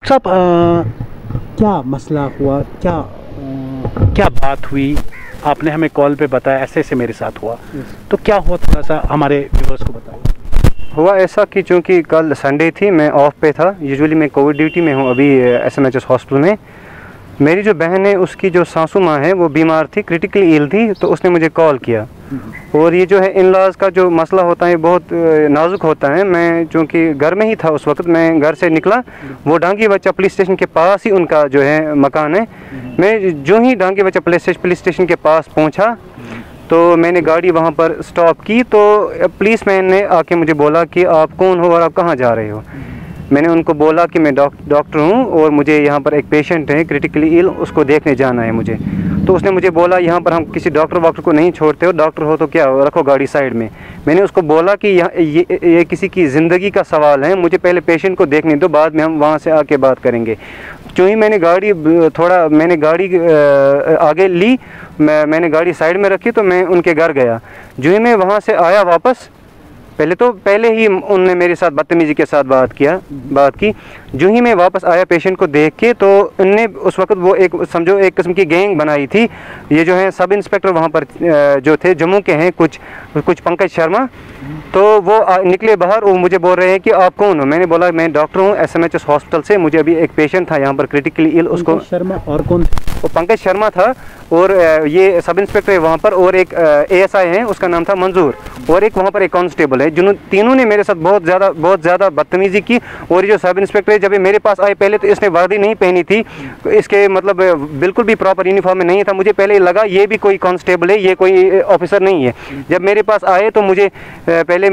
साहब क्या मसला हुआ, क्या बात हुई? आपने हमें कॉल पे बताया ऐसे ऐसे मेरे साथ हुआ, तो क्या हुआ थोड़ा सा हमारे व्यूअर्स को बताइए। हुआ ऐसा कि चूँकि कल संडे थी, मैं ऑफ पे था। यूजुअली मैं कोविड ड्यूटी में हूँ अभी SMHS हॉस्पिटल में। मेरी जो बहन है उसकी जो सासू माँ है वो बीमार थी, क्रिटिकली इल थी, तो उसने मुझे कॉल किया। और ये जो है इन लॉज का जो मसला होता है बहुत नाजुक होता है। मैं चूँकि घर में ही था उस वक्त, मैं घर से निकला, वो डांगी बच्चा पुलिस स्टेशन के पास ही उनका जो है मकान है। मैं जो ही डांगी बच्चा पुलिस स्टेशन के पास पहुँचा तो मैंने गाड़ी वहाँ पर स्टॉप की, तो पुलिस मैन ने आके मुझे बोला कि आप कौन हो और आप कहाँ जा रहे हो। मैंने उनको बोला कि मैं डॉक्टर हूँ और मुझे यहाँ पर एक पेशेंट है क्रिटिकली इल, उसको देखने जाना है मुझे। तो उसने मुझे बोला यहाँ पर हम किसी डॉक्टर को नहीं छोड़ते हो, डॉक्टर हो तो क्या हो, रखो गाड़ी साइड में। मैंने उसको बोला कि ये किसी की ज़िंदगी का सवाल है, मुझे पहले पेशेंट को देखने दो, बाद में हम वहाँ से आके बात करेंगे। जो ही मैंने गाड़ी आगे ली, मैंने गाड़ी साइड में रखी, तो मैं उनके घर गया। जो ही मैं वहाँ से आया वापस, पहले ही उनने मेरे साथ बदतमीज़ी के साथ बात की। जो ही मैं वापस आया पेशेंट को देख के, तो उनने उस वक्त वो एक समझो एक किस्म की गैंग बनाई थी। ये जो है सब इंस्पेक्टर वहाँ पर जो थे जम्मू के हैं, कुछ पंकज शर्मा, तो वो निकले बाहर। वो मुझे बोल रहे हैं कि आप कौन हो। मैंने बोला मैं डॉक्टर हूँ SMHS हॉस्पिटल से, मुझे अभी एक पेशेंट था यहाँ पर क्रिटिकली इल। उसको शर्मा और कौन? वो पंकज शर्मा था, और ये सब इंस्पेक्टर है वहाँ पर, और एक ASI है उसका नाम था मंजूर, और एक वहाँ पर एक कांस्टेबल है। तीनों ने मेरे साथ बहुत ज़्यादा बदतमीज़ी की। और ये जो सब इंस्पेक्टर है, जब ये मेरे पास आए पहले तो इसने वर्दी नहीं पहनी थी, इसके मतलब बिल्कुल भी प्रॉपर यूनिफॉर्म में नहीं था। मुझे पहले लगा ये भी कोई कांस्टेबल है, ये कोई ऑफिसर नहीं है। जब मेरे पास आए तो मुझे पहले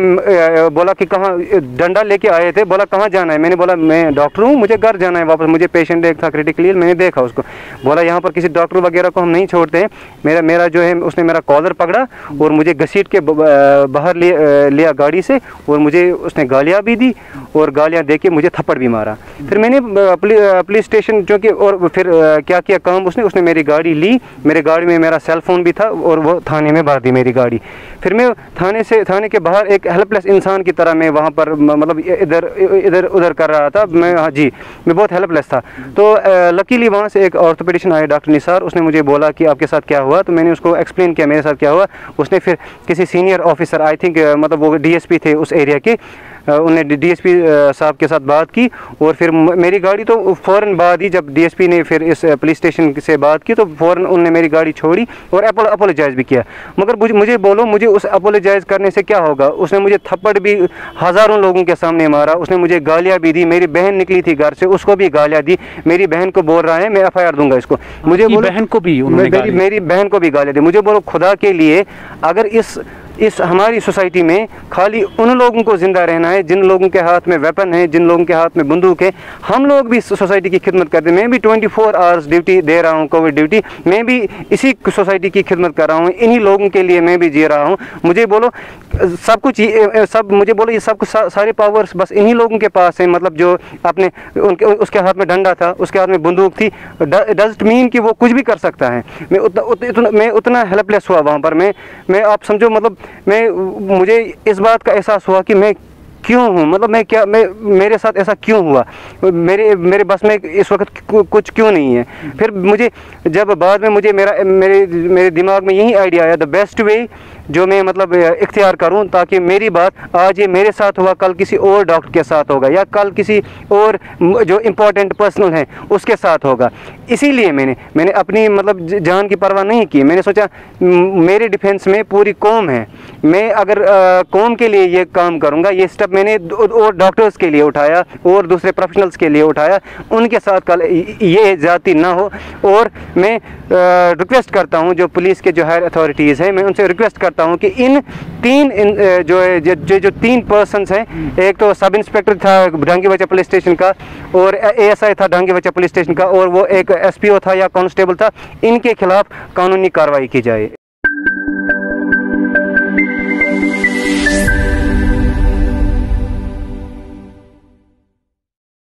बोला कि कहाँ, डंडा लेके आए थे, बोला कहाँ जाना है। मैंने बोला मैं डॉक्टर हूँ, मुझे घर जाना है वापस, मुझे पेशेंट एक था क्रिटिकली, मैंने देखा उसको। बोला यहाँ पर किसी डॉक्टर वगैरह को हम नहीं छोड़ते हैं। मेरा जो है उसने मेरा कॉलर पकड़ा और मुझे घसीट के बाहर लिया गाड़ी से, और मुझे उसने गालियाँ भी दी, और गालियाँ दे के मुझे थप्पड़ भी मारा। फिर मैंने पुलिस स्टेशन जो कि, और फिर क्या किया काम, उसने मेरी गाड़ी ली, मेरे गाड़ी में मेरा सेल फोन भी था, और वो थाने में भर दी मेरी गाड़ी। फिर मैं थाने के बाहर एक हेल्पलेस इंसान की तरह मैं वहाँ पर मतलब इधर उधर कर रहा था। मैं बहुत हेल्पलेस था। तो लकीली वहाँ से एक ऑर्थोपेडिशियन आया, डॉक्टर निसार, उसने मुझे बोला कि आपके साथ क्या हुआ। तो मैंने उसको एक्सप्लेन किया मेरे साथ क्या हुआ। उसने फिर किसी सीनियर ऑफिसर, आई थिंक मतलब वो DSP थे उस एरिया के, उन्होंने DSP साहब के साथ बात की। और फिर मेरी गाड़ी तो फ़ौरन बाद ही, जब DSP ने फिर इस पुलिस स्टेशन से बात की, तो फ़ौरन उन्होंने मेरी गाड़ी छोड़ी और अपोलोजाइज़ भी किया। मगर मुझे बोलो, मुझे उस अपोलोजाइज़ करने से क्या होगा? उसने मुझे थप्पड़ भी हज़ारों लोगों के सामने मारा, उसने मुझे गालियाँ भी दी। मेरी बहन निकली थी घर से, उसको भी गालियाँ दी। मेरी बहन को बोल रहा है मैं FIR दूंगा इसको। मुझे बोलो, बहन को भी मेरी बहन को भी गालियाँ दी। मुझे बोलो खुदा के लिए, अगर इस हमारी सोसाइटी में खाली उन लोगों को ज़िंदा रहना है जिन लोगों के हाथ में वेपन है, जिन लोगों के हाथ में बंदूक है। हम लोग भी सोसाइटी की खिदमत करते हैं। मैं भी 24 आवर्स ड्यूटी दे रहा हूँ, कोविड ड्यूटी। मैं भी इसी सोसाइटी की खिदमत कर रहा हूँ, इन्हीं लोगों के लिए मैं भी जी रहा हूँ। मुझे बोलो ये सब कुछ सारे पावर्स बस इन्हीं लोगों के पास हैं। मतलब जो अपने उसके हाथ में डंडा था, उसके हाथ में बंदूक थी, डजंट मीन कि वो कुछ भी कर सकता है। मैं उतना हेल्पलेस हुआ वहाँ पर। मैं आप समझो, मतलब मुझे इस बात का एहसास हुआ कि मैं क्यों हूँ, मतलब मेरे साथ ऐसा क्यों हुआ, मेरे बस में इस वक्त कुछ क्यों नहीं है। फिर मुझे जब बाद में मेरे दिमाग में यही आइडिया आया, द बेस्ट वे जो मैं मतलब इख्तियार करूं, ताकि मेरी बात आज ये मेरे साथ हुआ, कल किसी और डॉक्टर के साथ होगा, या कल किसी और जो इम्पोर्टेंट पर्सनल है उसके साथ होगा। इसीलिए मैंने अपनी मतलब जान की परवाह नहीं की। मैंने सोचा मेरे डिफेंस में पूरी कौम है, मैं अगर कौम के लिए ये काम करूँगा, ये स्टेप मैंने और डॉक्टर्स के लिए उठाया और दूसरे प्रोफेशनल्स के लिए उठाया, उनके साथ कल ये ज्यादती ना हो। और मैं रिक्वेस्ट करता हूँ जो पुलिस के जो हायर अथॉरिटीज़ हैं, मैं उनसे रिक्वेस्ट करता हूँ कि इन जो तीन पर्सन्स हैं, एक तो सब इंस्पेक्टर था डांगी बच्चा पुलिस स्टेशन का, और ASI था डांगी बच्चा पुलिस स्टेशन का, और वो एक SPO था या कांस्टेबल था, इनके खिलाफ कानूनी कार्रवाई की जाए।